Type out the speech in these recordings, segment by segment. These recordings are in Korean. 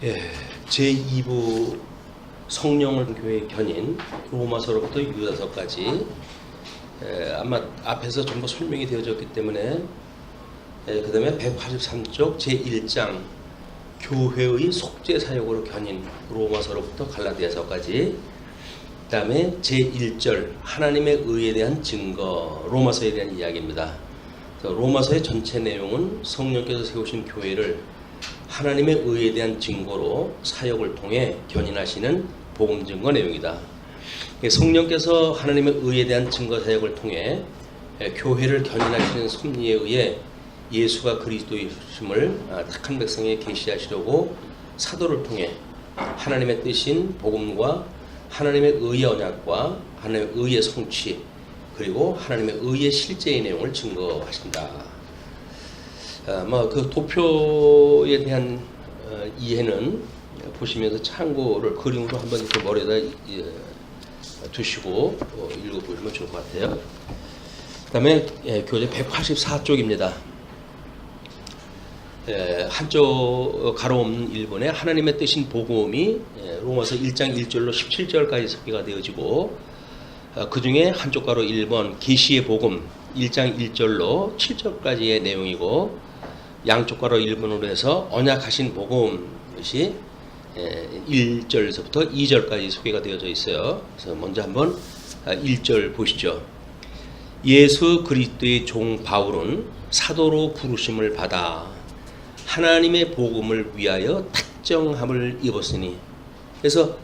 예, 제2부 성령을 교회 견인 로마서로부터 유다서까지 아마 앞에서 전부 설명이 되어졌기 때문에 그 다음에 183쪽 제1장 교회의 속죄 사역으로 견인 로마서로부터 갈라디아서까지, 그 다음에 제1절 하나님의 의에 대한 증거 로마서에 대한 이야기입니다. 로마서의 전체 내용은 성령께서 세우신 교회를 하나님의 의에 대한 증거로 사역을 통해 견인하시는 복음 증거 내용이다. 성령께서 하나님의 의에 대한 증거 사역을 통해 교회를 견인하시는 섭리에 의해 예수가 그리스도이심을 택한 백성에 계시하시려고 사도를 통해 하나님의 뜻인 복음과 하나님의 의의 언약과 하나님의 의의 성취 그리고 하나님의 의의 실제의 내용을 증거하신다. 그 도표에 대한 이해는 보시면서 참고를 그림으로 한번 이렇게 머리에다 두시고 읽어보시면 좋을 것 같아요. 그 다음에 교재 184쪽입니다. 한쪽 가로 없는 1번에 하나님의 뜻인 복음이 로마서 1장 1절로 17절까지 소개가 되어지고, 그 중에 한쪽 가로 1번 계시의 복음 1장 1절로 7절까지의 내용이고, 양쪽 가로 1번으로 해서 언약하신 복음 것이 1절에서부터 2절까지 소개가 되어져 있어요. 그래서 먼저 한번 1절 보시죠. 예수 그리스도의 종 바울은 사도로 부르심을 받아 하나님의 복음을 위하여 택정함을 입었으니, 그래서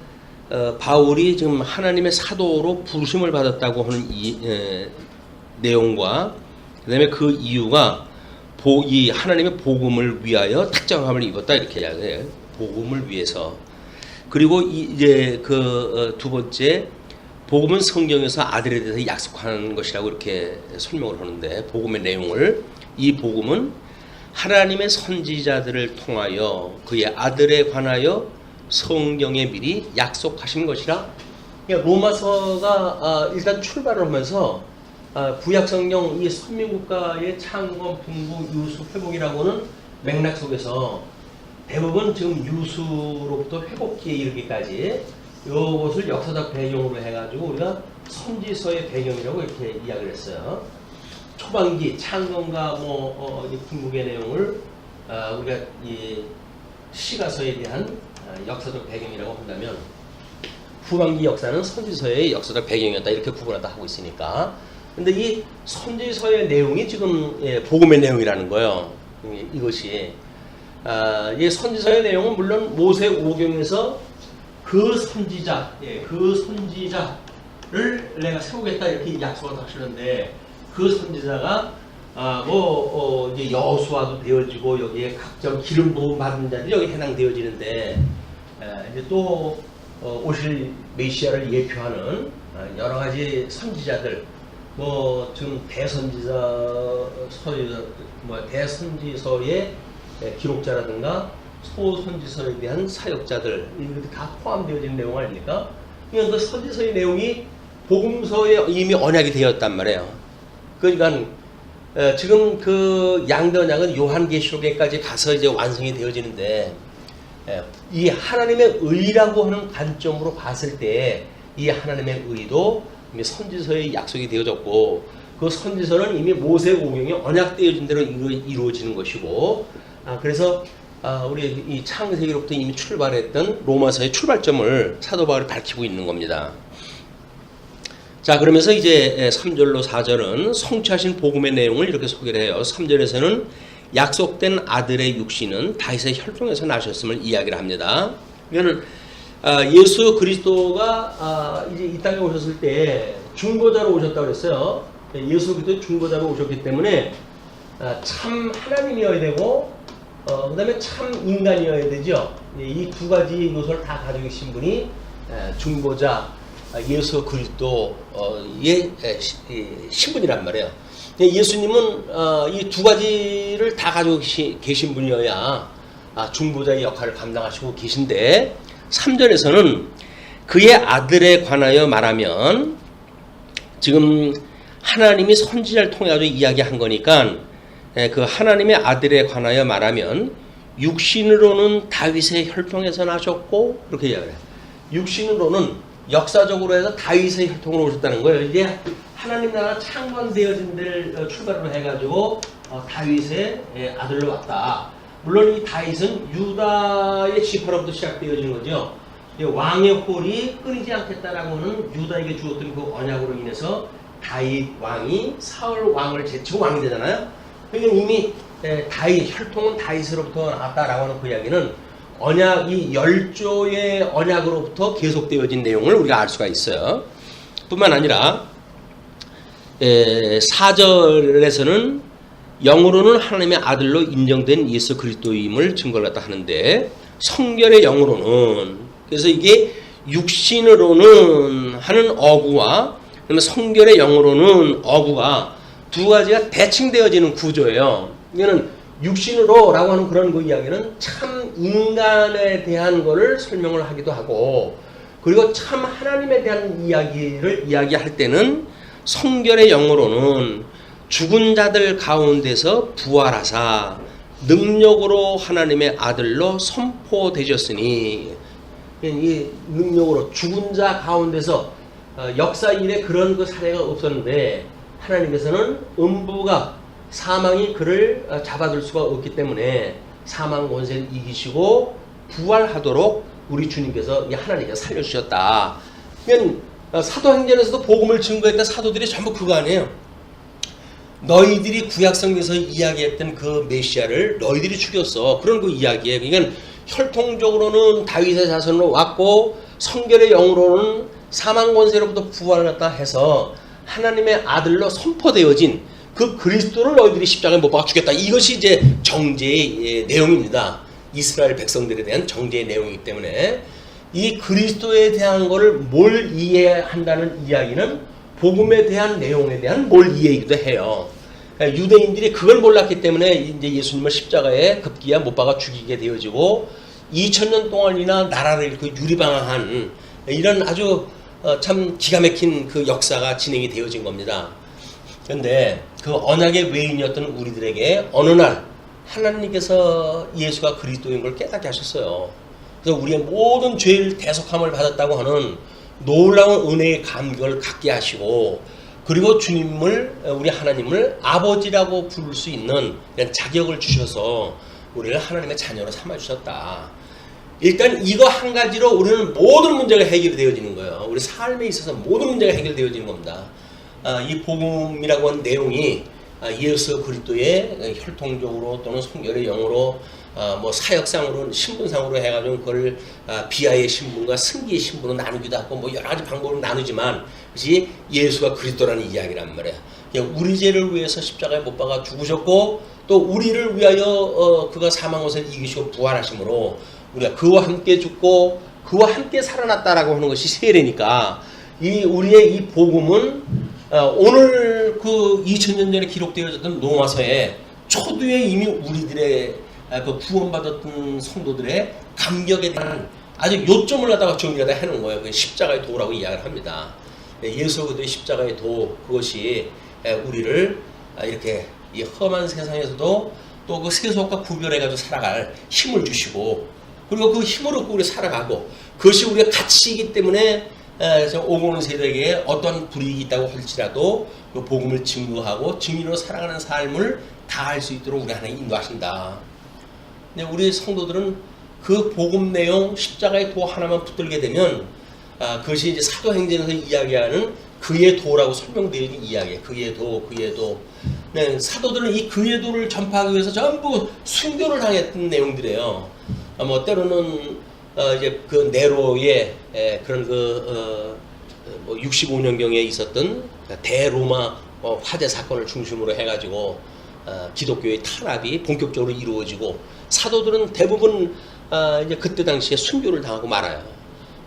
바울이 지금 하나님의 사도로 부르심을 받았다고 하는 내용과 그 다음에 그 이유가 이 하나님의 복음을 위하여 택정함을 입었다 이렇게 이야기해요. 복음을 위해서. 그리고 이제 그 두 번째, 복음은 성경에서 아들에 대해서 약속하는 것이라고 이렇게 설명을 하는데, 복음의 내용을, 이 복음은 하나님의 선지자들을 통하여 그의 아들에 관하여 성경에 미리 약속하신 것이라. 그러니까 로마서가 일단 출발을 하면서 구약성경 이 선민국가의 창건, 분국, 유수, 회복이라고는 맥락 속에서 대부분 지금 유수로부터 회복기에 이르기까지 이것을 역사적 배경으로 해가지고 우리가 선지서의 배경이라고 이렇게 이야기를 했어요. 초반기 창건과 분국의 내용을 우리가 이 시가서에 대한 역사적 배경이라고 한다면, 후반기 역사는 선지서의 역사적 배경이었다 이렇게 구분하다 하고 있으니까. 근데 이 선지서의 내용이 지금 복음의 내용이라는 거예요. 이것이 이 선지서의 내용은 물론 모세오경에서 그 선지자, 그 선지자를 내가 세우겠다 이렇게 약속을 하시는데, 그 선지자가 이제 여호수아도 되어지고 여기에 각종 기름 부음 받은 자들이 여기 해당되어지는데, 이제 또 오실 메시아를 예표하는 여러 가지 선지자들, 지금 대선지서의 기록자라든가 소선지서에 대한 사역자들, 이것도 다 포함되어진 내용 아닙니까? 그러니까 그 선지서의 내용이 복음서에 이미 언약이 되었단 말이에요. 그러니까 지금 그 양대 언약은 요한계시록에까지 가서 이제 완성이 되어지는데, 이 하나님의 의라고 하는 관점으로 봤을 때 이 하나님의 의도 이미 선지서에 약속이 되어졌고, 그 선지서는 이미 모세오경에 언약되어진 대로 이루어지는 것이고, 그래서 우리 이 창세기로부터 이미 출발했던 로마서의 출발점을 사도 바울이 밝히고 있는 겁니다. 자, 그러면서 이제 3절로 4절은 성취하신 복음의 내용을 이렇게 소개를 해요. 3절에서는 약속된 아들의 육신은 다윗의 혈통에서 나셨음을 이야기를 합니다. 그러니까 예수 그리스도가 이제 이 땅에 오셨을 때 중보자로 오셨다고 그랬어요. 예수 그리스도 중보자로 오셨기 때문에 참 하나님이어야 되고, 그 다음에 참 인간이어야 되죠. 이 두 가지 요소를 다 가지고 계신 분이 중보자 예수 그리스도의 신분이란 말이에요. 예수님은 이 두 가지를 다 가지고 계신 분이어야 중보자의 역할을 감당하시고 계신데, 3절에서는 그의 아들에 관하여 말하면, 지금 하나님이 선지자를 통해 가지고 이야기한 거니까 그 하나님의 아들에 관하여 말하면 육신으로는 다윗의 혈통에서 나셨고 그렇게 이야기해요. 육신으로는 역사적으로 해서 다윗의 혈통으로 오셨다는 거예요. 이제 하나님 나라 창건되어진 데를 출발로 해가지고 다윗의 아들로 왔다. 물론 이 다윗은 유다의 지파로부터 시작되어지는 거죠. 왕의 홀이 끊이지 않겠다라고 하는 유다에게 주었던 그 언약으로 인해서 다윗 왕이 사울 왕을 제치고 왕이 되잖아요. 그러니까 이미 다윗 혈통은 다윗으로부터 나왔다라고 하는 그 이야기는 언약이 열조의 언약으로부터 계속되어진 내용을 우리가 알 수가 있어요. 뿐만 아니라 4절에서는 영으로는 하나님의 아들로 인정된 예수 그리스도임을 증거를 갖다 하는데 성결의 영으로는 그래서 이게 육신으로는 하는 어구와 그러면 성결의 영으로는 어구가 두 가지가 대칭되어지는 구조예요. 이거는 육신으로라고 하는 그런 그 이야기는 참 인간에 대한 거를 설명을 하기도 하고 그리고 참 하나님에 대한 이야기를 이야기할 때는 성결의 영으로는 죽은 자들 가운데서 부활하사 능력으로 하나님의 아들로 선포되셨으니 이 능력으로 죽은 자 가운데서 역사 이래 그런 그 사례가 없었는데 하나님께서는 음부가 사망이 그를 잡아둘 수가 없기 때문에 사망 권세를 이기시고 부활하도록 우리 주님께서 하나님께서 살려주셨다. 그러니까 사도행전에서도 복음을 증거했던 사도들이 전부 그거 아니에요. 너희들이 구약성경에서 이야기했던 그 메시아를 너희들이 죽였어. 그런 그 이야기예요. 그러니까 혈통적으로는 다윗의 자손으로 왔고 성결의 영으로는 사망 권세로부터 부활을 했다 해서 하나님의 아들로 선포되어진 그 그리스도를 너희들이 십자가에 못 박아 죽였다. 이것이 이제 정죄의 내용입니다. 이스라엘 백성들에 대한 정죄의 내용이기 때문에 이 그리스도에 대한 것을 뭘 이해한다는 이야기는 복음에 대한 내용에 대한 뭘 이해이기도 해요. 그러니까 유대인들이 그걸 몰랐기 때문에 이제 예수님을 십자가에 급기야 못 박아 죽이게 되어지고 2000년 동안이나 나라를 그 유리방황한 이런 아주 참 기가 막힌 그 역사가 진행이 되어진 겁니다. 그런데 그 언약의 외인이었던 우리들에게 어느 날 하나님께서 예수가 그리스도인 걸 깨닫게 하셨어요. 그래서 우리의 모든 죄를 대속함을 받았다고 하는 놀라운 은혜의 감격을 갖게 하시고 그리고 주님을 우리 하나님을 아버지라고 부를 수 있는 이런 자격을 주셔서 우리를 하나님의 자녀로 삼아주셨다. 일단 이거 한 가지로 우리는 모든 문제가 해결이 되어지는 거예요. 우리 삶에 있어서 모든 문제가 해결되어지는 겁니다. 이 복음이라고 하는 내용이 예수 그리스도의 혈통적으로 또는 성결의 영으로 뭐 사역상으로 신분상으로 해가지고 그걸 비하의 신분과 승기의 신분으로 나누기도 하고 뭐 여러 가지 방법으로 나누지만 그것이 예수가 그리스도라는 이야기란 말이에요. 우리 죄를 위해서 십자가에 못 박아 죽으셨고 또 우리를 위하여 그가 사망 것을 이기시고 부활하심으로 우리가 그와 함께 죽고 그와 함께 살아났다라고 하는 것이 세례니까 우리의 이 복음은 오늘 그 2000년 전에 기록되어졌던 로마서에 초두에 이미 우리들의 그 구원받았던 성도들의 감격에 대한 아주 요점을 갖다가 정리하다 해놓은 거예요. 그 십자가의 도라고 이야기를 합니다. 예수 그리스도의 십자가의 도 그것이 우리를 이렇게 이 험한 세상에서도 또 그 세속과 구별해가지고 살아갈 힘을 주시고 그리고 그 힘을 얻고 우리 살아가고 그것이 우리의 가치이기 때문에 오고오는 세대에게 어떤 불이익이 있다고 할지라도 그 복음을 증거하고 증인으로 살아가는 삶을 다할 수 있도록 우리 하나님 인도하신다. 근데 우리 성도들은 그 복음 내용 십자가의 도 하나만 붙들게 되면 그것이 이제 사도행전에서 이야기하는 그의 도라고 설명되어진 이야기예요. 그의 도. 네, 사도들은 이 그의 도를 전파하기 위해서 전부 순교를 당했던 내용들이에요. 뭐 때로는 이제 그 네로의 그런 뭐 65년경에 있었던 대로마 화재 사건을 중심으로 해가지고 기독교의 탄압이 본격적으로 이루어지고 사도들은 대부분 이제 그때 당시에 순교를 당하고 말아요.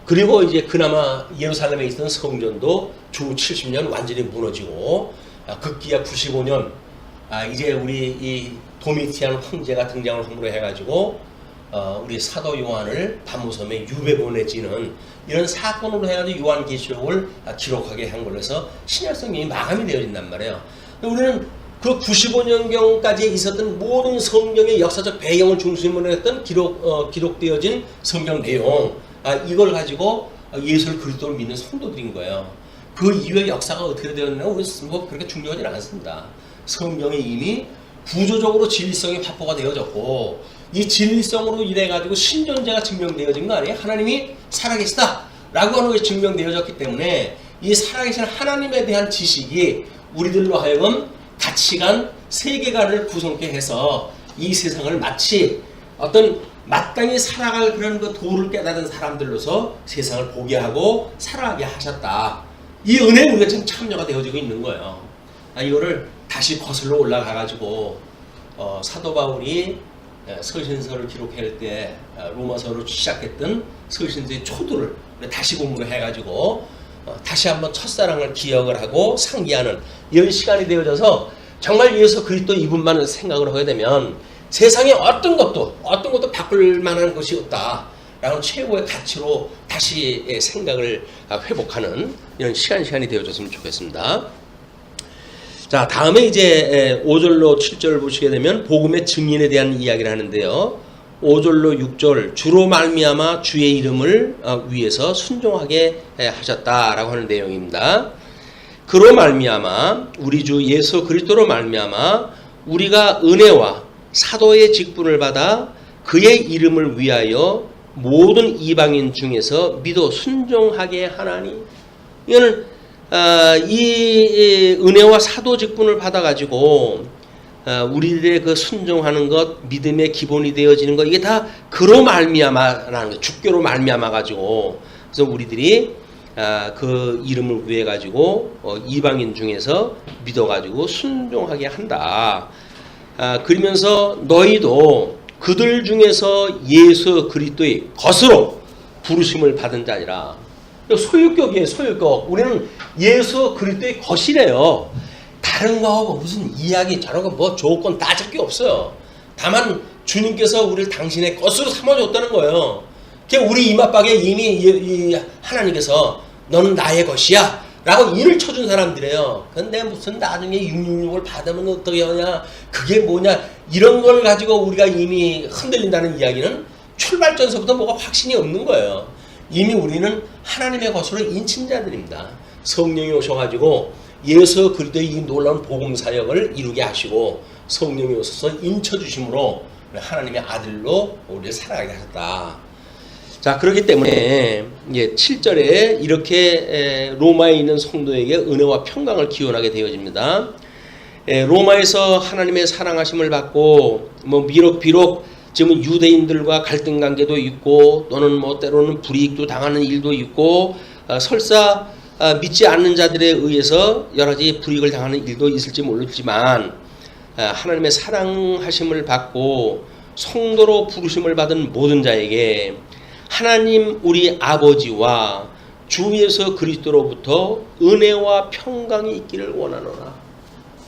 그리고 이제 그나마 예루살렘에 있던 성전도 주 70년 완전히 무너지고 급기야 95년 이제 우리 이 도미티안 황제가 등장을 함으로 해가지고 우리 사도 요한을 담무섬에 유배 보내지는 이런 사건으로 해가지고 요한계시록을 기록하게 한 걸로 해서 신약 성경이 마감이 되어진단 말이에요. 우리는 그 95년경까지 있었던 모든 성경의 역사적 배경을 중심으로 했던 기록되어진 성경 내용, 이걸 가지고 예수를 그리스도를 믿는 성도들인 거예요. 그 이후의 역사가 어떻게 되었냐고 우리는 뭐 그렇게 중요하지 않습니다. 성경이 이미 구조적으로 진리성이 확보가 되어졌고, 이 진리성으로 인해 가지고 신존재가 증명되어진 거 아니에요? 하나님이 살아계시다 라고 하는 것이 증명되어졌기 때문에 이 살아계신 하나님에 대한 지식이 우리들로 하여금 가치관, 세계관을 구성케 해서 이 세상을 마치 어떤 마땅히 살아갈 그런 그 도를 깨달은 사람들로서 세상을 보게 하고 살아가게 하셨다. 이 은혜에 우리가 지금 참여가 되어지고 있는 거예요. 이거를 다시 거슬러 올라가 가지고 사도 바울이 서신서를 기록할 때 로마서로 시작했던 서신서의 초도를 다시 공부를 해가지고 다시 한번 첫사랑을 기억을 하고 상기하는 이런 시간이 되어져서 정말 예수 그리스도 이분만 생각을 하게 되면 세상에 어떤 것도 바꿀 만한 것이 없다라는 최고의 가치로 다시 생각을 회복하는 이런 시간이 되어졌으면 좋겠습니다. 자, 다음에 이제 5절로 7절을 보시게 되면 복음의 증인에 대한 이야기를 하는데요. 5절로 6절 주로 말미암아 주의 이름을 위해서 순종하게 하셨다라고 하는 내용입니다. 그로 말미암아 우리 주 예수 그리스도로 말미암아 우리가 은혜와 사도의 직분을 받아 그의 이름을 위하여 모든 이방인 중에서 믿어 순종하게 하나니, 이거는 이 은혜와 사도 직분을 받아가지고 우리들의 그 순종하는 것, 믿음의 기본이 되어지는 것, 이게 다 그로 말미암아라는 거, 주교로 말미암아 가지고, 그래서 우리들이 그 이름을 위해 가지고 이방인 중에서 믿어가지고 순종하게 한다. 그러면서 너희도 그들 중에서 예수 그리스도의 것으로 부르심을 받은 자니라. 소유격이에요, 소유격. 우리는 예수 그리스도의 것이래요. 다른 거하고 무슨 이야기, 저런 거 뭐 조건 따질 게 없어요. 다만 주님께서 우리를 당신의 것으로 삼아줬다는 거예요. 그냥 우리 이마박에 이미 하나님께서 너는 나의 것이야 라고 인을 쳐준 사람들이에요. 근데 무슨 나중에 666을 받으면 어떻게 하냐, 그게 뭐냐, 이런 걸 가지고 우리가 이미 흔들린다는 이야기는 출발전서부터 뭐가 확신이 없는 거예요. 이미 우리는 하나님의 것으로 인친 자들입니다. 성령이 오셔가지고 예수 그리스도의 이 놀라운 복음 사역을 이루게 하시고 성령이 오셔서 인쳐주심으로 하나님의 아들로 우리를 살아가게 하셨다. 자, 그렇기 때문에 7절에 이렇게 로마에 있는 성도에게 은혜와 평강을 기원하게 되어집니다. 로마에서 하나님의 사랑하심을 받고 비록 지금 유대인들과 갈등 관계도 있고 또는 때로는 불이익도 당하는 일도 있고 설사 믿지 않는 자들에 의해서 여러 가지 불이익을 당하는 일도 있을지 모르지만 하나님의 사랑하심을 받고 성도로 부르심을 받은 모든 자에게 하나님 우리 아버지와 주 예수 그리스도로부터 은혜와 평강이 있기를 원하노라.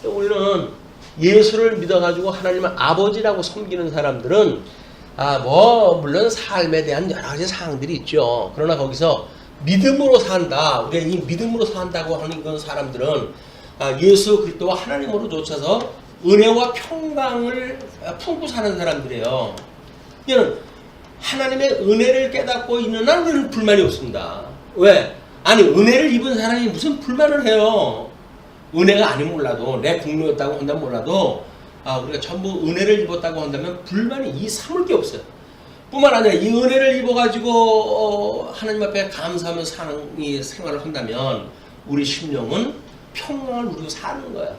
우리는 예수를 믿어가지고 하나님을 아버지라고 섬기는 사람들은 물론 삶에 대한 여러 가지 사항들이 있죠. 그러나 거기서 믿음으로 산다, 우리가 이 믿음으로 산다고 하는 그런 사람들은 예수 그리스도와 하나님으로 쫓아서 은혜와 평강을 품고 사는 사람들이에요. 이는 하나님의 은혜를 깨닫고 있는 한 우리는 불만이 없습니다. 왜? 아니, 은혜를 입은 사람이 무슨 불만을 해요? 은혜가 아니면 몰라도, 내 국류였다고 한다면 몰라도 우리가 전부 은혜를 입었다고 한다면 불만이 삼을 게 없어요. 뿐만 아니라 이 은혜를 입어가지고 하나님 앞에 감사하며 사는 이 생활을 한다면 우리 심령은 평강을 누리고 사는 거야.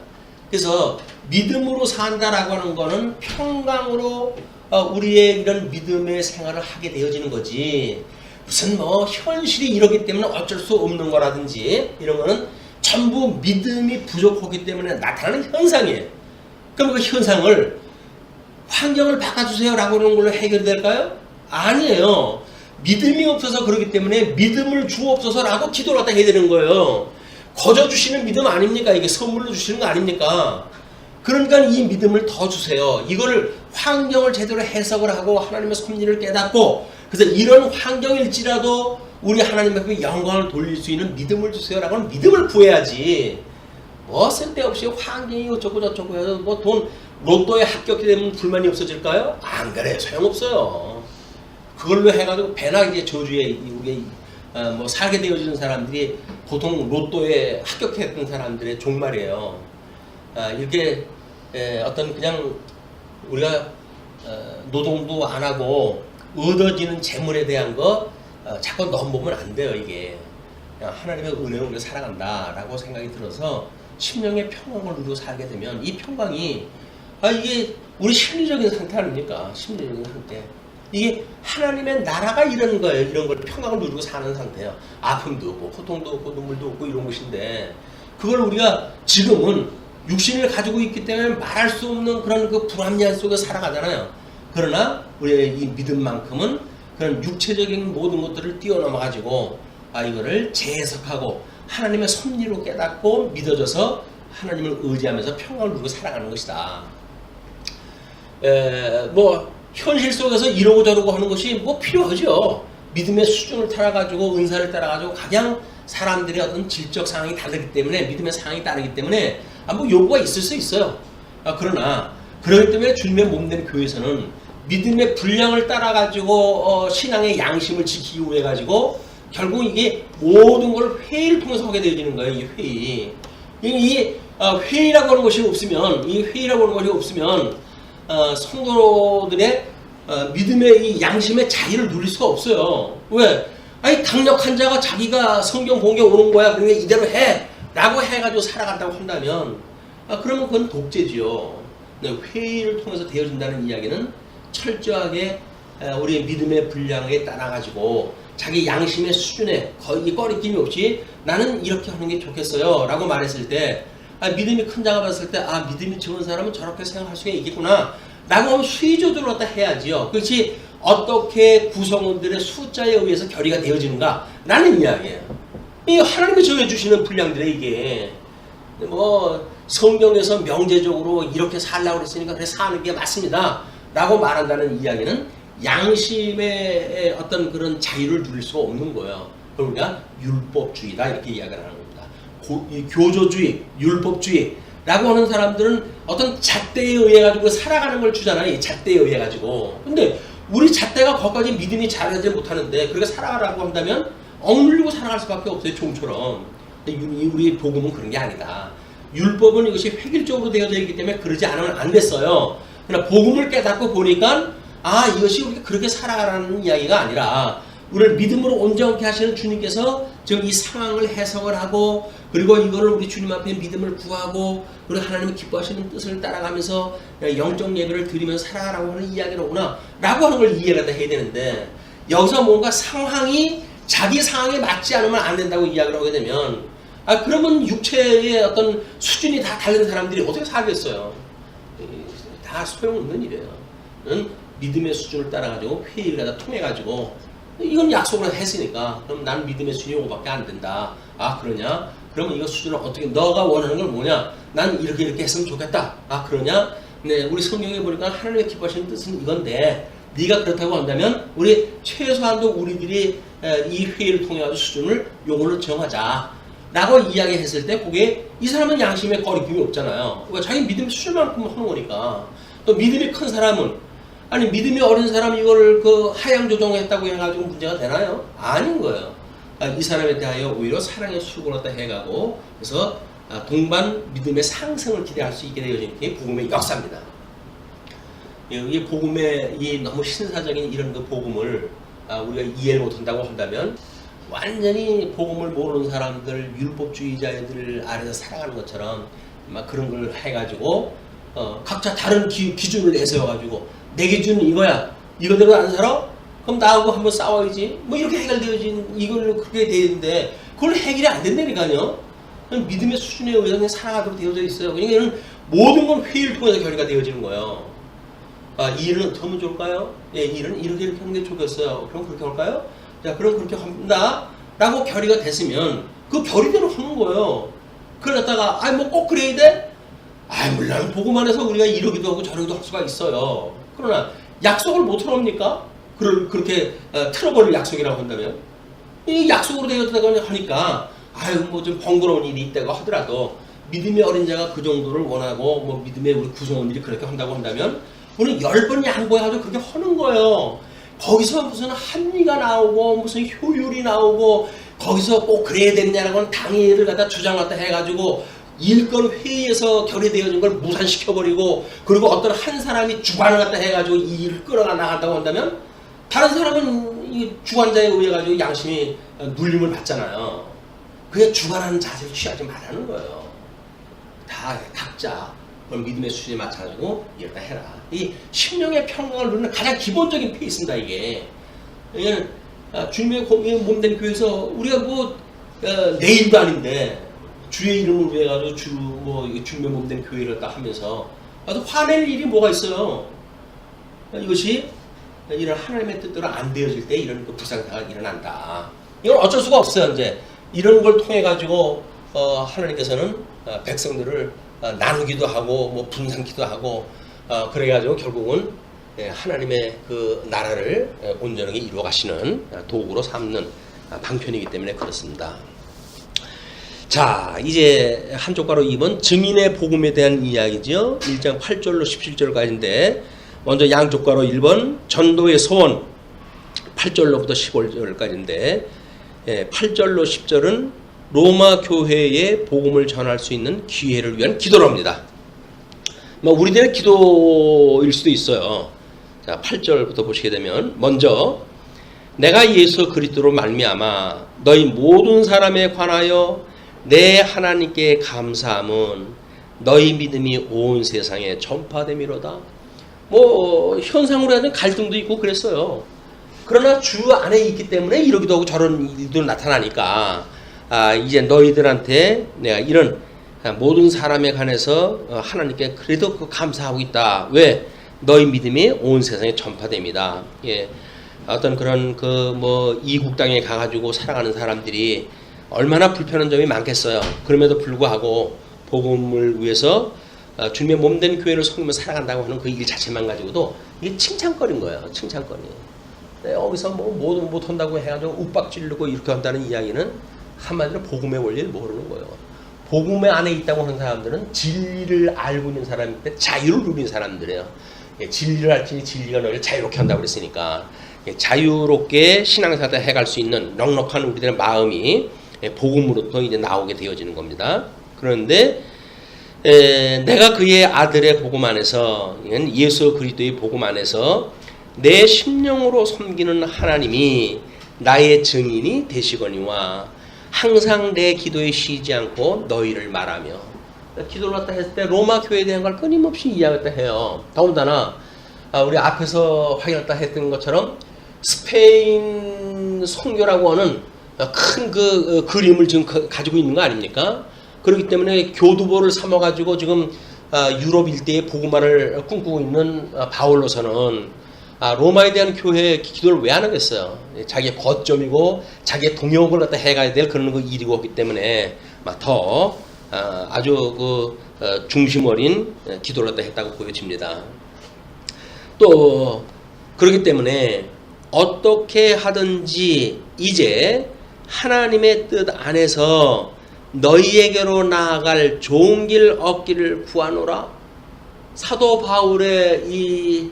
그래서 믿음으로 산다라고 하는 거는 평강으로 우리의 이런 믿음의 생활을 하게 되어지는 거지, 무슨 현실이 이러기 때문에 어쩔 수 없는 거라든지 이런 거는 전부 믿음이 부족하기 때문에 나타나는 현상이에요. 그럼 그 현상을 환경을 바꿔주세요 라고 하는 걸로 해결될까요? 아니에요. 믿음이 없어서 그렇기 때문에 믿음을 주옵소서 라고 기도를 갖다 해야 되는 거예요. 거저 주시는 믿음 아닙니까? 이게 선물로 주시는 거 아닙니까? 그러니까 이 믿음을 더 주세요. 이거를 환경을 제대로 해석을 하고 하나님의 섭리를 깨닫고, 그래서 이런 환경일지라도 우리 하나님 앞에 영광을 돌릴 수 있는 믿음을 주세요 라고 하는 믿음을 구해야지, 뭐 쓸데없이 환경이 어쩌고 저쩌고 해서 뭐 돈 로또에 합격이 되면 불만이 없어질까요? 안 그래, 소용없어요. 그걸로 해가지고 배나 이제 저주에 우리 뭐 살게 되어지는 사람들이 보통 로또에 합격했던 사람들의 종말이에요. 이렇게 어떤 그냥 우리가 노동도 안 하고 얻어지는 재물에 대한 거 자꾸 넘보면 안 돼요. 이게 그냥 하나님의 은혜로 살아간다라고 생각이 들어서 심령의 평강을 누리고 살게 되면 이 평강이 이게 우리 심리적인 상태 아닙니까? 심리적인 상태. 이게 하나님의 나라가 이런 거예요. 이런 걸 평강을 누리고 사는 상태예요. 아픔도 없고 고통도 없고 눈물도 없고 이런 것인데 그걸 우리가 지금은 육신을 가지고 있기 때문에 말할 수 없는 그런 그 불합리한 속에 살아가잖아요. 그러나 우리의 이 믿음만큼은 그런 육체적인 모든 것들을 뛰어넘어 가지고 이거를 재해석하고 하나님의 섭리로 깨닫고 믿어져서 하나님을 의지하면서 평강을 누리고 살아가는 것이다. 뭐 현실 속에서 이러고 저러고 하는 것이 뭐 필요하죠. 믿음의 수준을 따라가지고 은사를 따라가지고 가장 사람들의 어떤 질적 상황이 다르기 때문에 믿음의 상황이 다르기 때문에 뭐 요구가 있을 수 있어요. 그러나 그렇기 때문에 주님의 몸된 교회에서는 믿음의 분량을 따라가지고 신앙의 양심을 지키기 위해 가지고 결국 이게 모든 걸 회의를 통해서 하게 되어지는 거예요. 이 회의. 이 회의라고 하는 것이 없으면 이 회의라고 하는 것이 없으면 성도들의 믿음의 이 양심의 자유를 누릴 수가 없어요. 왜? 강력 환자가 자기가 성경 본게 오는 거야. 그러니까 이대로 해. 라고 해가지고 살아간다고 한다면 그러면 그건 독재지요. 회의를 통해서 되어진다는 이야기는 철저하게 우리의 믿음의 분량에 따라가지고 자기 양심의 수준에 거의 꺼리낌이 없이 나는 이렇게 하는 게 좋겠어요. 라고 말했을 때 믿음이 큰 자가 봤을 때 믿음이 적은 사람은 저렇게 생각할 수가 있겠구나. 라고 하면 수의조절로 갖다 해야지요. 그렇지 어떻게 구성원들의 숫자에 의해서 결의가 되어지는가 라는 이야기예요. 이 하나님이 정해주시는 분량들에 이게 뭐 성경에서 명제적으로 이렇게 살라고 그랬으니까 그래 사는 게 맞습니다. 라고 말한다는 이야기는 양심의 어떤 그런 자유를 누릴 수가 없는 거예요. 그러니까 율법주의다 이렇게 이야기를 하는 겁니다. 교조주의, 율법주의 라고 하는 사람들은 어떤 잣대에 의해 가지고 살아가는 걸 주잖아요. 이 잣대에 의해 가지고. 근데 우리 잣대가 거기까지 믿음이 잘하지 못하는데 그렇게 살아가라고 한다면 억눌리고 살아갈 수밖에 없어요. 종처럼. 우리 복음은 그런 게 아니다. 율법은 이것이 획일적으로 되어져 있기 때문에 그러지 않으면 안 됐어요. 그러나 복음을 깨닫고 보니까 이것이 우리가 그렇게 살아가라는 이야기가 아니라 우리를 믿음으로 온전케 하시는 주님께서 지금 이 상황을 해석을 하고 그리고 이거를 우리 주님 앞에 믿음을 구하고 그리고 하나님의 기뻐하시는 뜻을 따라가면서 영적 예배를 드리면서 살아가라고 하는 이야기로구나 라고 하는 걸 이해를 해야 되는데 여기서 뭔가 상황이 자기 상황에 맞지 않으면 안 된다고 이야기를 하게 되면 그러면 육체의 어떤 수준이 다 다른 사람들이 어떻게 살겠어요? 다 소용없는 일이에요. 믿음의 수준을 따라가지고 회의를 하다 통해가지고 이건 약속을 했으니까 그럼 나는 믿음의 수준이 이거밖에 안 된다. 그러냐? 그러면 이거 수준을 어떻게 너가 원하는 건 뭐냐? 난 이렇게 했으면 좋겠다. 그러냐? 네, 우리 성경에 보니까 하나님의 기뻐하시는 뜻은 이건데 네가 그렇다고 한다면 우리 최소한도 우리들이 이 회의를 통해 가지고 수준을 요걸로 정하자 라고 이야기했을 때 그게 이 사람은 양심에 거리낌이 없잖아요. 그러니까 자기 믿음의 수준만큼 하는 거니까. 또 믿음이 큰 사람은 믿음이 어린 사람이 이걸 하향 조정했다고 해가지고 문제가 되나요? 아닌 거예요. 이 사람에 대하여 오히려 사랑의 수고를 갖다 해가고 그래서 동반 믿음의 상승을 기대할 수 있게 되어지는 게 복음의 역사입니다. 이 복음의 이 너무 신사적인 이런 그 복음을 우리가 이해를 못한다고 한다면 완전히 복음을 모르는 사람들, 율법주의자들 아래서 살아가는 것처럼 막 그런 걸 해가지고 각자 다른 기준을 내세워가지고 내 기준은 이거야. 이거대로 안 살아? 그럼 나하고 한번 싸워야지. 뭐 이렇게 해결되어진 이걸로 그렇게 되는데 그걸 해결이 안 된다니까요. 믿음의 수준에 의해서 그냥 살아가도록 되어져 있어요. 그러니까 이는 모든 건 회의를 통해서 결의가 되어지는 거예요. 이 일은 어떻게 하면 좋을까요? 이 일은 이렇게 하는 게 좋겠어요. 그럼 그렇게 할까요? 자, 그럼 그렇게 합니다. 라고 결의가 됐으면 그 결의대로 하는 거예요. 그러다가 뭐 꼭 그래야 돼? 물론 보고만 해서 우리가 이러기도 하고 저러기도 할 수가 있어요. 그러나 약속을 못 틀어옵니까? 그렇게 틀어버릴 약속이라고 한다면 이 약속으로 되었다고 하니까 뭐 좀 번거로운 일이 있다고 하더라도 믿음의 어린 자가 그 정도를 원하고 뭐 믿음의 우리 구성원들이 그렇게 한다고 한다면 우리는 10번 양보해가지고 그렇게 하는 거예요. 거기서 무슨 합리가 나오고 무슨 효율이 나오고 거기서 꼭 그래야 되느냐라고는 당의를 갖다 주장 갖다 해가지고 일권 회의에서 결의되어진 걸 무산시켜버리고 그리고 어떤 한 사람이 주관을 갖다 해가지고 이 일을 끌어가 나간다고 한다면 다른 사람은 이 주관자에 의해 가지고 양심이 눌림을 받잖아요. 그게 주관하는 자세를 취하지 말라는 거예요. 다 각자 그런 믿음의 수준에 맞춰가지고 이렇다 해라. 이 심령의 평강을 누리는 가장 기본적인 페이스입니다. 이게 주님의 몸된 교회에서 우리가 뭐 내일도 아닌데 주의 이름을 위해 가지고 주님의 몸된 교회를 딱 하면서 아주 화낼 일이 뭐가 있어요. 이것이 이런 하나님의 뜻대로 안 되어질 때 이런 그 불상사가 일어난다. 이건 어쩔 수가 없어요. 이제 이런 걸 통해 가지고 하나님께서는 백성들을 나누기도 하고 뭐 분산키도 하고 그래가지고 결국은 하나님의 그 나라를 온전하게 이루어 가시는 도구로 삼는 방편이기 때문에 그렇습니다. 자, 이제 한쪽가로 2번 증인의 복음에 대한 이야기죠. 1장 8절로 17절까지인데 먼저 양쪽가로 1번 전도의 소원 8절로부터 15절까지인데 8절로 10절은 로마 교회에 복음을 전할 수 있는 기회를 위한 기도랍니다. 뭐 우리들의 기도일 수도 있어요. 자, 8절부터 보시게 되면 먼저 내가 예수 그리스도로 말미암아 너희 모든 사람에 관하여 내 하나님께 감사함은 너희 믿음이 온 세상에 전파됨이로다. 뭐 현상으로 하는 갈등도 있고 그랬어요. 그러나 주 안에 있기 때문에 이러기도 하고 저런 일도 나타나니까 이제 너희들한테 내가 이런 모든 사람에 관해서 하나님께 그래도 감사하고 있다. 왜? 너희 믿음이 온 세상에 전파됩니다. 예. 어떤 그런 뭐 이국 땅에 가가지고 살아가는 사람들이 얼마나 불편한 점이 많겠어요. 그럼에도 불구하고 복음을 위해서 주님의 몸된 교회를 섬기며 살아간다고 하는 그 일 자체만 가지고도 이게 칭찬거리인 거예요. 칭찬거리. 여기서 뭐 뭐도 못한다고 해가지고 욱박지르고 이렇게 한다는 이야기는 한마디로 복음의 원리를 모르는 거예요. 복음의 안에 있다고 하는 사람들은 진리를 알고 있는 사람인데 자유를 누리는 사람들이에요. 진리를 알지니 진리가 너희를 자유롭게 한다고 그랬으니까 자유롭게 신앙생활을 해갈 수 있는 넉넉한 우리들의 마음이 복음으로부터 이제 나오게 되어지는 겁니다. 그런데 내가 그의 아들의 복음 안에서 예수 그리스도의 복음 안에서 내 심령으로 섬기는 하나님이 나의 증인이 되시거니와 항상 내 기도에 쉬지 않고 너희를 말하며 기도를 갖다 했을 때 로마 교회에 대한 걸 끊임없이 이야기했다 해요. 더군다나 우리 앞에서 확인했다 했던 것처럼 스페인 선교라고 하는 큰 그 그림을 지금 가지고 있는 거 아닙니까? 그렇기 때문에 교두보를 삼아가지고 지금 유럽 일대의 복음화를 꿈꾸고 있는 바울로서는 로마에 대한 교회 기도를 왜 안 하겠어요? 자기의 거점이고 자기의 동역을 갖다 해가야 될 그런 그 일이고 있기 때문에 더 아주 중심 어린 기도를 갖다 했다고 보여집니다. 또 그렇기 때문에 어떻게 하든지 이제 하나님의 뜻 안에서 너희에게로 나아갈 좋은 길 얻기를 구하노라. 사도 바울의 이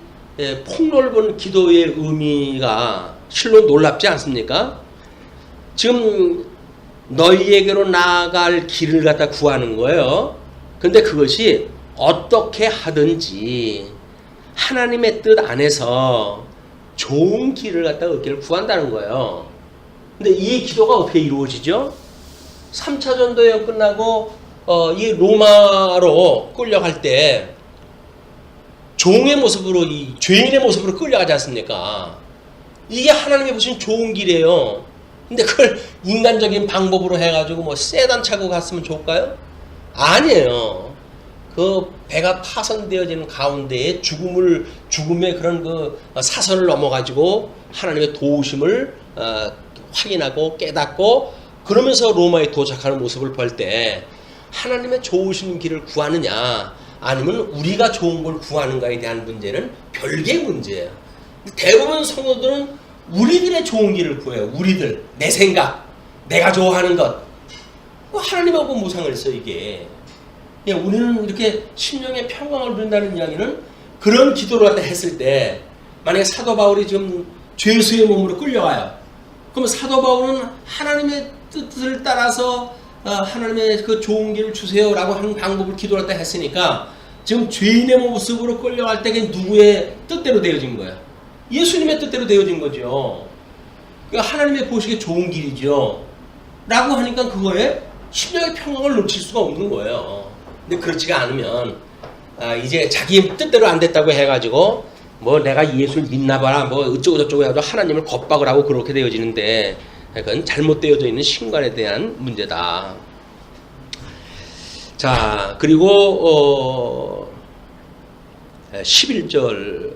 폭넓은 기도의 의미가 실로 놀랍지 않습니까? 지금 너희에게로 나아갈 길을 갖다 구하는 거예요. 근데 그것이 어떻게 하든지 하나님의 뜻 안에서 좋은 길을 갖다 얻기를 구한다는 거예요. 근데 이 기도가 어떻게 이루어지죠? 3차 전도여행 끝나고 이 로마로 끌려갈 때 종의 모습으로 이 죄인의 모습으로 끌려가지 않습니까? 이게 하나님이 보신 좋은 길이에요. 근데 그걸 인간적인 방법으로 해가지고 뭐 세단 차고 갔으면 좋을까요? 아니에요. 그 배가 파손되어지는 가운데에 죽음의 그런 그 사선을 넘어가지고 하나님의 도우심을 확인하고 깨닫고 그러면서 로마에 도착하는 모습을 볼 때 하나님의 좋으신 길을 구하느냐 아니면 우리가 좋은 걸 구하는가에 대한 문제는 별개의 문제예요. 대부분 성도들은 우리들의 좋은 길을 구해요. 우리들, 내 생각, 내가 좋아하는 것. 하나님하고 무상을 써 이게. 예, 우리는 이렇게 심령의 평강을 누린다는 이야기는 그런 기도를 갖다 했을 때 만약에 사도 바울이 지금 죄수의 몸으로 끌려가요. 그럼 사도 바울은 하나님의 뜻을 따라서 하나님의 그 좋은 길을 주세요라고 하는 방법을 기도를 갖다 했으니까 지금 죄인의 모습으로 끌려갈 때 그게 누구의 뜻대로 되어진 거예요? 예수님의 뜻대로 되어진 거죠. 그러니까 하나님의 보시기에 좋은 길이죠. 라고 하니까 그거에 심령의 평강을 놓칠 수가 없는 거예요. 근데 그렇지가 않으면 이제 자기 뜻대로 안 됐다고 해가지고 뭐 내가 예수를 믿나 봐라 뭐 어쩌고저쩌고 해가지고 하나님을 겁박을 하고 그렇게 되어지는데 그건 잘못되어져 있는 신관에 대한 문제다. 자, 그리고 11절서부터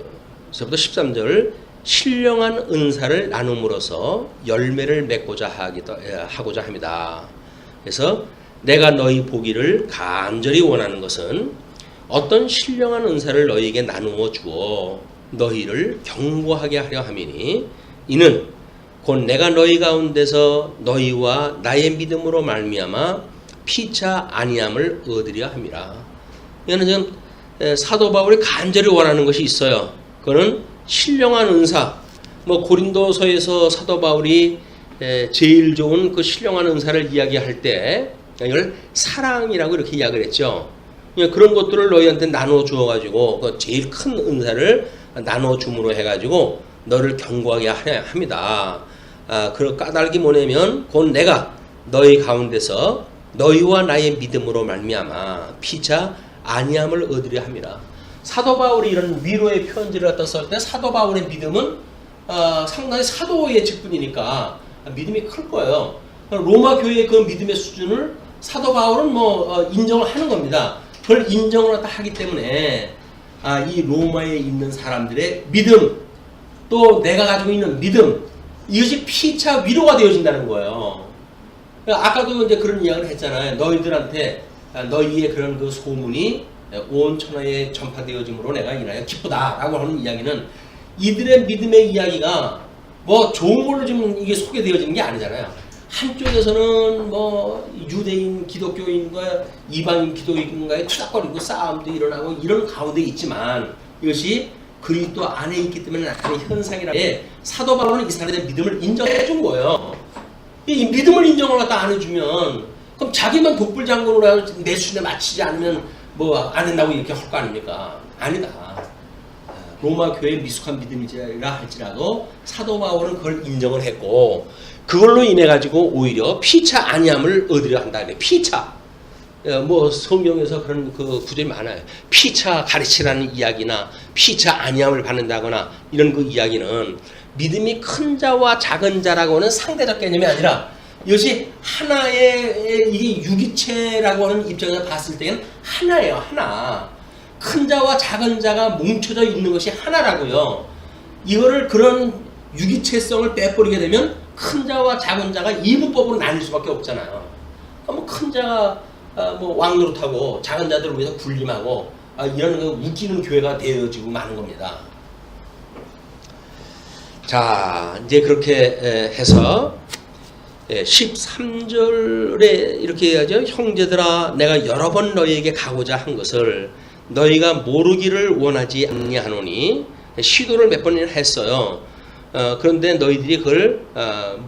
13절 신령한 은사를 나눔으로써 열매를 맺고자 하고자 합니다. 그래서 내가 너희 보기를 간절히 원하는 것은 어떤 신령한 은사를 너희에게 나누어 주어 너희를 경고하게 하려 함이니 이는 곧 내가 너희 가운데서 너희와 나의 믿음으로 말미암아 피차 아니함을 얻으려 함이라. 이거는 지금 사도 바울이 간절히 원하는 것이 있어요. 그거는 신령한 은사. 뭐 고린도서에서 사도 바울이 제일 좋은 그 신령한 은사를 이야기할 때 이걸 사랑이라고 이렇게 이야기를 했죠. 그런 것들을 너희한테 나눠 주어가지고 그 제일 큰 은사를 나눠 줌으로 해가지고 너를 경고하게 합니다. 그 까닭이 뭐냐면 곧 내가 너희 가운데서 너희와 나의 믿음으로 말미암아 피차 아니함을 얻으려 함이라. 사도 바울이 이런 위로의 편지를 갖다 쓸 때 사도 바울의 믿음은 상당히 사도의 직분이니까 믿음이 클 거예요. 로마 교회의 그 믿음의 수준을 사도 바울은 뭐 인정을 하는 겁니다. 그걸 인정을 하기 때문에 이 로마에 있는 사람들의 믿음 또 내가 가지고 있는 믿음 이것이 피차 위로가 되어진다는 거예요. 아까도 이제 그런 이야기를 했잖아요. 너희들한테 너희의 그런 그 소문이 온 천하에 전파되어짐으로 내가 인하여 기쁘다라고 하는 이야기는 이들의 믿음의 이야기가 뭐 좋은 걸로 지금 이게 소개되어지는 게 아니잖아요. 한쪽에서는 뭐 유대인 기독교인과 이방인 기독교인과의 투닥거리고 싸움도 일어나고 이런 가운데 있지만 이것이 그리스도 안에 있기 때문에 나타나는 현상이라. 사도 바울은 이 사람의 믿음을 인정해 준 거예요. 이 믿음을 인정을 갖다 안 해주면 그럼 자기만 독불장군으로 내 수준에 맞추지 않으면 뭐 안 된다고 이렇게 할 거 아닙니까? 아니다. 로마 교회의 미숙한 믿음이라 할지라도 사도 바울은 그걸 인정을 했고 그걸로 인해 가지고 오히려 피차 아니함을 얻으려 한다. 피차. 뭐 성경에서 그런 그 구절이 많아요. 피차 가르치라는 이야기나 피차 아니함을 받는다거나 이런 그 이야기는 믿음이 큰 자와 작은 자라고는 상대적 개념이 아니라 이것이 하나의 이게 유기체라고 하는 입장에서 봤을 때는 하나예요. 하나. 큰 자와 작은 자가 뭉쳐져 있는 것이 하나라고요. 이거를 그런 유기체성을 빼버리게 되면 큰 자와 작은 자가 이분법으로 나뉠 수밖에 없잖아요. 뭐 큰 자가 뭐 왕노릇하고 작은 자들을 위해서 군림하고 이런 그 웃기는 교회가 되어지고 마는 겁니다. 자, 이제 그렇게 해서 13절에 이렇게 해야죠. 형제들아 내가 여러 번 너희에게 가고자 한 것을 너희가 모르기를 원하지 아니하노니 시도를 몇 번이나 했어요. 그런데 너희들이 그걸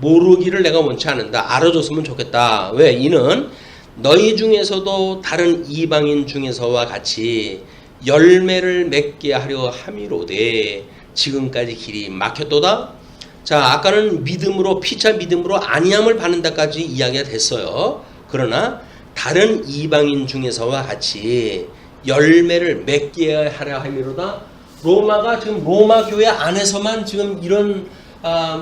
모르기를 내가 원치 않는다. 알아줬으면 좋겠다. 왜? 이는 너희 중에서도 다른 이방인 중에서와 같이 열매를 맺게 하려 함이로되 지금까지 길이 막혔도다. 자, 아까는 믿음으로 피차 믿음으로 아니함을 받는다까지 이야기가 됐어요. 그러나 다른 이방인 중에서와 같이 열매를 맺게 하려 함이로다. 로마가 지금 로마 교회 안에서만 지금 이런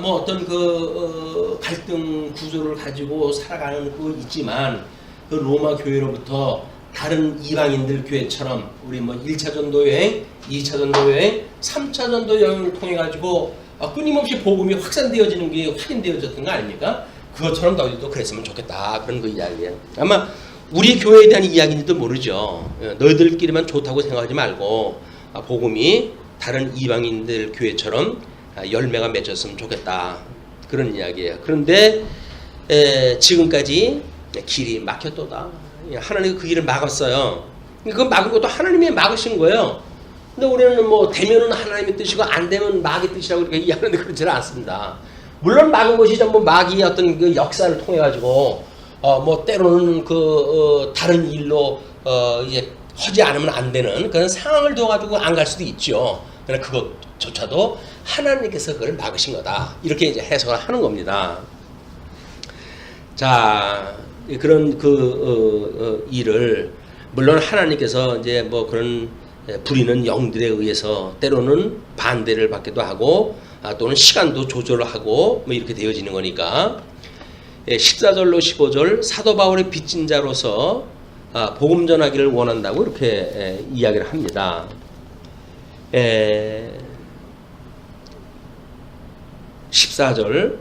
뭐 어떤 그 갈등 구조를 가지고 살아가는 거 있지만 그 로마 교회로부터 다른 이방인들 교회처럼 우리 뭐 1차 전도 여행, 2차 전도 여행, 3차 전도 여행을 통해 가지고 끊임없이 복음이 확산되어지는 게 확인되어졌던 거 아닙니까? 그것처럼 너희도 그랬으면 좋겠다. 그런 그 이야기예요. 아마 우리 교회에 대한 이야기인지도 모르죠. 너희들끼리만 좋다고 생각하지 말고 복음이 다른 이방인들 교회처럼 열매가 맺었으면 좋겠다. 그런 이야기예요. 그런데 지금까지 길이 막혔도다. 하나님이 그 길을 막았어요. 그건 막은 것도 하나님이 막으신 거예요. 근데 우리는 뭐 되면은 하나님의 뜻이고 안 되면 마귀 뜻이라고 이렇게 이해하는데 그렇지는 않습니다. 물론 막은 것이 전부 마귀의 어떤 그 역사를 통해 가지고 뭐 때로는 다른 일로 이제 하지 않으면 안 되는 그런 상황을 둬 가지고 안 갈 수도 있죠. 그러나 그것조차도 하나님께서 그걸 막으신 거다. 이렇게 이제 해석을 하는 겁니다. 자, 그런 일을 물론 하나님께서 이제 뭐 그런 부리는 영들에 의해서 때로는 반대를 받기도 하고 또는 시간도 조절을 하고 뭐 이렇게 되어지는 거니까 14절로 15절 사도 바울의 빚진 자로서 복음 전하기를 원한다고 이렇게 이야기를 합니다. 14절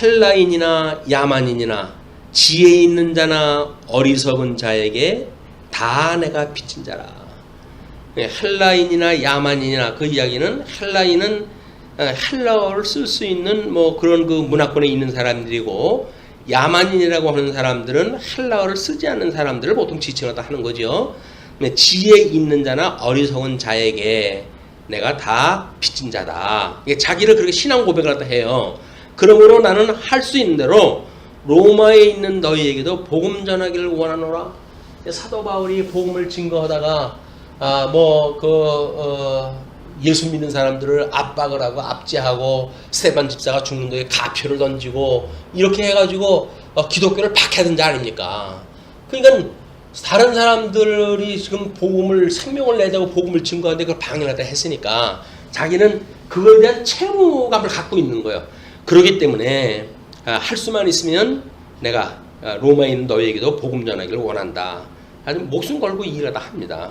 헬라인이나 야만인이나 지혜 있는 자나 어리석은 자에게 다 내가 빚진 자라. 헬라인이나 야만인이나 그 이야기는 헬라인은 헬라어를 쓸 수 있는 뭐 그런 그 문화권에 있는 사람들이고 야만인이라고 하는 사람들은 헬라어를 쓰지 않는 사람들을 보통 지칭하다 하는 거죠. 지혜 있는 자나 어리석은 자에게 내가 다 빚진 자다. 자기를 그렇게 신앙 고백을 갖다 해요. 그러므로 나는 할 수 있는 대로 로마에 있는 너희에게도 복음 전하기를 원하노라. 사도 바울이 복음을 증거하다가 예수 믿는 사람들을 압박을 하고 압제하고 스데반 집사가 죽는 거에 가표를 던지고 이렇게 해가지고 기독교를 박해하던 자 아닙니까? 그러니까 다른 사람들이 지금 복음을 생명을 내자고 복음을 증거하는데 그걸 방해하다 했으니까 자기는 그거에 대한 채무감을 갖고 있는 거예요. 그렇기 때문에 할 수만 있으면 내가 로마에 있는 너희에게도 복음 전하기를 원한다. 아주 목숨 걸고 이 일을 다 합니다.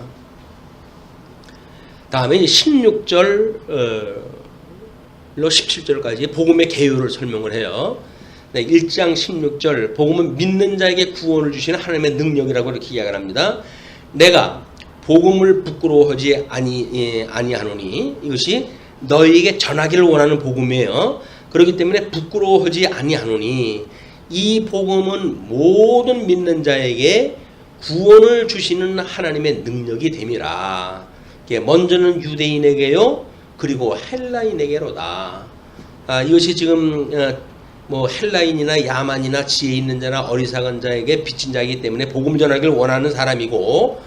다음에 16절로 17절까지 복음의 개요를 설명을 해요. 1장 16절 복음은 믿는 자에게 구원을 주시는 하나님의 능력이라고 이렇게 이야기를 합니다. 내가 복음을 부끄러워하지 아니하노니 이것이 너희에게 전하기를 원하는 복음이에요. 그렇기 때문에 부끄러워하지 아니하노니 이 복음은 모든 믿는 자에게 구원을 주시는 하나님의 능력이 됨이라. 먼저는 유대인에게요 그리고 헬라인에게로다. 이것이 지금 뭐 헬라인이나 야만이나 지혜 있는 자나 어리석은 자에게 빚진 자이기 때문에 복음 전하기를 원하는 사람이고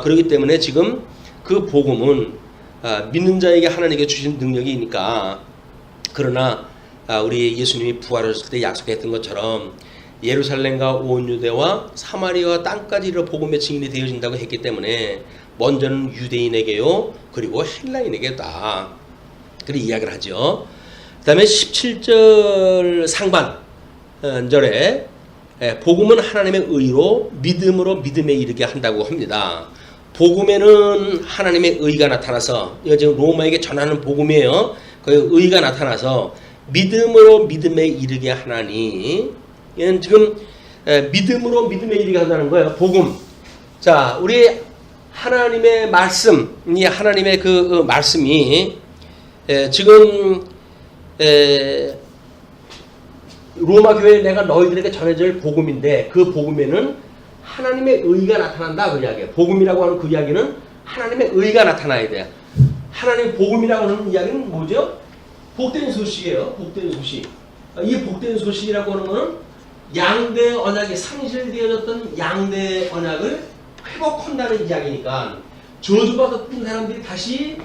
그렇기 때문에 지금 그 복음은 믿는 자에게 하나님께 주신 능력이니까. 그러나 우리 예수님이 부활하실 때 약속했던 것처럼 예루살렘과 온 유대와 사마리아와 땅까지 이르러 복음의 증인이 되어진다고 했기 때문에 먼저는 유대인에게요 그리고 헬라인에게다. 그렇게 이야기를 하죠. 그 다음에 17절 상반절에 복음은 하나님의 의로 믿음으로 믿음에 이르게 한다고 합니다. 복음에는 하나님의 의가 나타나서 이거 지금 로마에게 전하는 복음이에요. 그 의가 나타나서 믿음으로 믿음에 이르게 하나니 얘는 지금 믿음으로 믿음에 이르게 한다는 거예요. 복음. 자, 우리 하나님의 말씀, 이 하나님의 그 말씀이 지금 로마 교회에 내가 너희들에게 전해질 복음인데 그 복음에는 하나님의 의가 나타난다 그 이야기예요. 복음이라고 하는 그 이야기는 하나님의 의가 나타나야 돼요. 하나님의 복음이라고 하는 이야기는 뭐죠? 복된 소식이에요. 복된 소식. 이 복된 소식이라고 하는 것은 양대 언약이 상실되어졌던 양대 언약을 회복한다는 이야기니까 저주받았던 사람들이 다시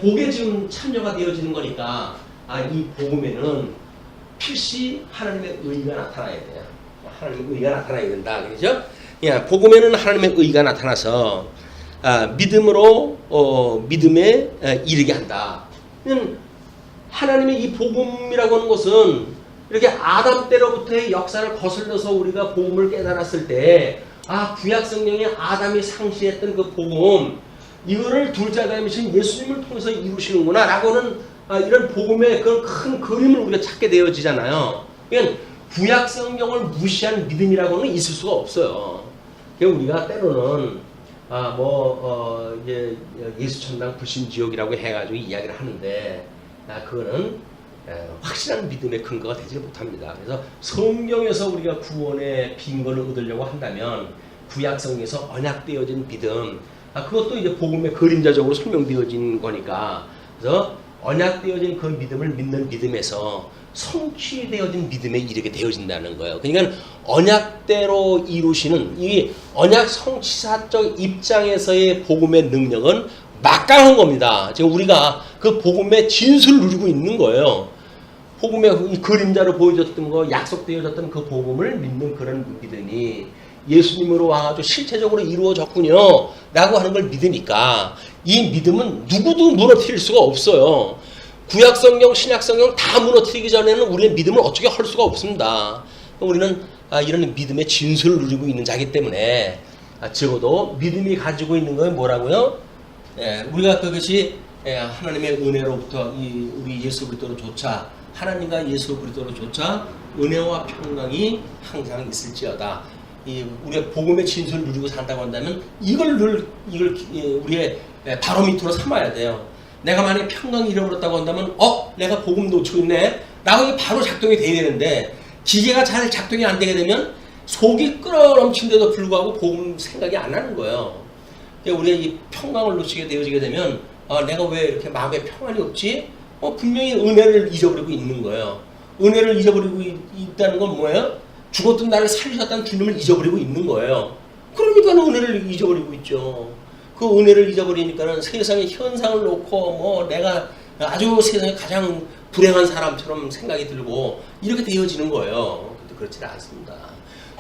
복에 지금 참여가 되어지는 거니까 이 복음에는 필시 하나님의 의가 나타나야 돼요. 하나님의 의가 나타나야 된다. 그렇죠? 복음에는 하나님의 의가 나타나서 믿음으로 믿음에 이르게 한다. 하나님의 이 복음이라고 하는 것은 이렇게 아담 때로부터의 역사를 거슬러서 우리가 복음을 깨달았을 때 구약 성경에 아담이 상실했던 그 복음 이거를 둘째 아담이신 예수님을 통해서 이루시는구나 라고는 이런 복음의 그런 큰 그림을 우리가 찾게 되어지잖아요. 그러니까 구약 성경을 무시한 믿음이라고는 있을 수가 없어요. 그러니까 우리가 때로는 이제 예수천당 불신지옥이라고 해가지고 이야기를 하는데 그거는 확실한 믿음의 근거가 되지 못합니다. 그래서 성경에서 우리가 구원의 빈 것을 얻으려고 한다면 구약성에서 언약되어진 믿음. 그것도 이제 복음의 그림자적으로 설명되어진 거니까. 그래서 언약되어진 그 믿음을 믿는 믿음에서 성취되어진 믿음에 이르게 되어진다는 거예요. 그러니까 언약대로 이루시는 이 언약 성취사적 입장에서의 복음의 능력은 막강한 겁니다. 지금 우리가 그 복음의 진수를 누리고 있는 거예요. 복음의 그림자로 보여줬던 거, 약속되어졌던 그 복음을 믿는 그런 믿음이 예수님으로 와가지고 실체적으로 이루어졌군요 라고 하는 걸 믿으니까 이 믿음은 누구도 무너뜨릴 수가 없어요. 구약성경, 신약성경 다 무너뜨리기 전에는 우리의 믿음을 어떻게 할 수가 없습니다. 우리는 이런 믿음의 진수를 누리고 있는 자이기 때문에 적어도 믿음이 가지고 있는 건 뭐라고요? 우리가 그것이 하나님의 은혜로부터 우리 예수 그리스도로조차 하나님과 예수 그리스도로조차 은혜와 평강이 항상 있을지어다. 우리가 복음의 진수를 누리고 산다고 한다면 이걸 우리의 바로미터로 삼아야 돼요. 내가 만약에 평강을 잃어버렸다고 한다면 내가 복음 놓치고 있네 라고 바로 작동이 돼야 되는데 기계가 잘 작동이 안 되게 되면 속이 끓어넘친데도 불구하고 복음 생각이 안 나는 거예요. 우리가 이 평강을 놓치게 되어지게 되면 내가 왜 이렇게 마음에 평안이 없지? 분명히 은혜를 잊어버리고 있는 거예요. 은혜를 잊어버리고 있다는 건 뭐예요? 죽었던 나를 살리셨다는 주님을 잊어버리고 있는 거예요. 그러니까 은혜를 잊어버리고 있죠. 그 은혜를 잊어버리니까는 세상의 현상을 놓고 내가 아주 세상에 가장 불행한 사람처럼 생각이 들고 이렇게 되어지는 거예요. 근데 그렇지는 않습니다.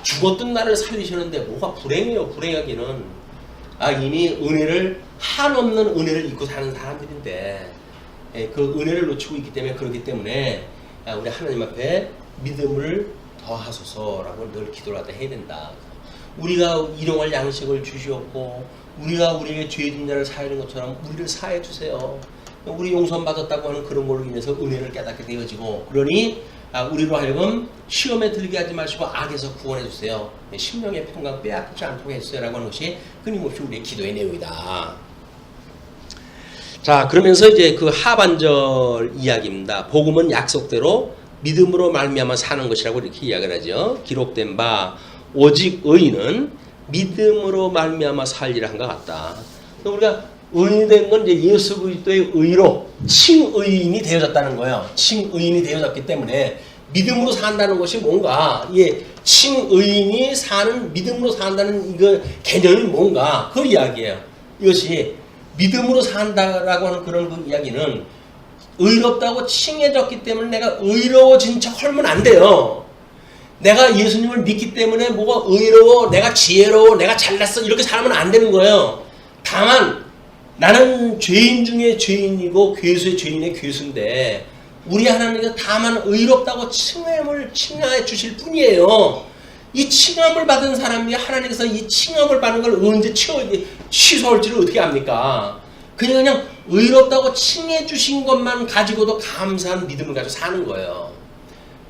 죽었던 나를 살리셨는데 뭐가 불행해요. 불행하기는 이미 은혜를 한없는 은혜를 잊고 사는 사람들인데 그 은혜를 놓치고 있기 때문에 그렇기 때문에 우리 하나님 앞에 믿음을 더하소서라고 늘 기도를 하다 해야 된다. 우리가 일용할 양식을 주시옵고 우리가 우리에게 죄진 자를 사하는 것처럼 우리를 사해 주세요. 우리 용서를 받았다고 하는 그런 걸로 인해서 은혜를 깨닫게 되어지고 그러니 우리로 하여금 시험에 들게 하지 마시고 악에서 구원해 주세요. 심령의 평강 빼앗지 않도록 해주세요 라고 하는 것이 끊임없이 우리의 기도의 내용이다. 자, 그러면서 이제 그 하반절 이야기입니다. 복음은 약속대로 믿음으로 말미암아 사는 것이라고 이렇게 이야기를 하죠. 기록된 바 오직 의인은 믿음으로 말미암아 살리라 한 것 같다. 우리가 의인이 된 건 이제 예수 그리스도의 의로 칭의인이 되어졌다는 거예요. 칭의인이 되어졌기 때문에 믿음으로 산다는 것이 뭔가, 칭의인이 사는 믿음으로 산다는 이거 개념이 뭔가 그 이야기예요. 이것이 믿음으로 산다라고 하는 그런 그 이야기는 의롭다고 칭해졌기 때문에 내가 의로워진 척 하면 안 돼요. 내가 예수님을 믿기 때문에 뭐가 의로워, 내가 지혜로워, 내가 잘났어 이렇게 살면 안 되는 거예요. 다만 나는 죄인 중에 죄인이고 괴수의 죄인의 괴수인데 우리 하나님께서 다만 의롭다고 칭해 주실 뿐이에요. 이 칭함을 받은 사람이 하나님께서 이 칭함을 받는 걸 언제 취소할지를 어떻게 압니까? 그냥 의롭다고 칭해 주신 것만 가지고도 감사한 믿음을 가지고 사는 거예요.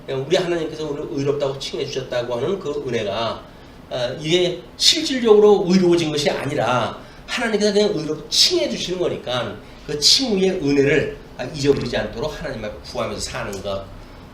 우리 하나님께서 오늘 의롭다고 칭해 주셨다고 하는 그 은혜가 이게 실질적으로 의로워진 것이 아니라 하나님께서 그냥 의롭게 칭해 주시는 거니까 그 칭의의 은혜를 잊어버리지 않도록 하나님 앞에 구하면서 사는 것,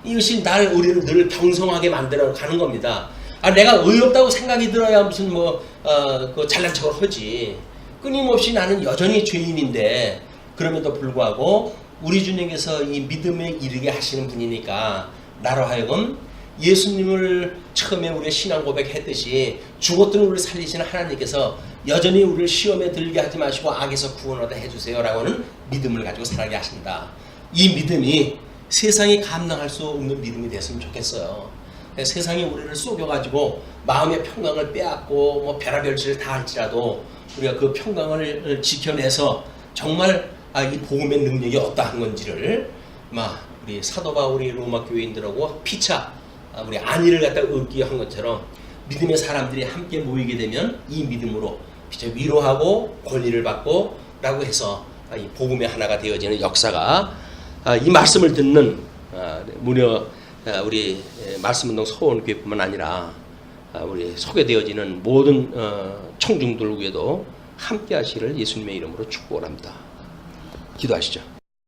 이것이 우리를 늘 경성하게 만들어 가는 겁니다. 내가 의롭다고 생각이 들어야 무슨 그 잘난 척을 하지. 끊임없이 나는 여전히 죄인인데 그럼에도 불구하고 우리 주님께서 이 믿음에 이르게 하시는 분이니까 나로 하여금 예수님을 처음에 우리의 신앙 고백했듯이 죽었던 우리를 살리시는 하나님께서 여전히 우리를 시험에 들게 하지 마시고 악에서 구원하다 해주세요 라고 하는 믿음을 가지고 살아가게 하신다. 이 믿음이 세상이 감당할 수 없는 믿음이 됐으면 좋겠어요. 세상이 우리를 속여가지고 마음의 평강을 빼앗고 별의별 짓을 다 할지라도 우리가 그 평강을 지켜내서 정말 이 복음의 능력이 어떠한 건지를 우리 사도 바울이 로마 교인들하고 피차 우리 안위를 갖다 얻기 한 것처럼 믿음의 사람들이 함께 모이게 되면 이 믿음으로 위로하고 권위를 받고 라고 해서 이 복음의 하나가 되어지는 역사가 이 말씀을 듣는 무려 우리 말씀운동 서원교회뿐만 아니라 우리 소개되어지는 모든 청중들 위에도 함께 하시기를 예수님의 이름으로 축복을 합니다. 기도하시죠.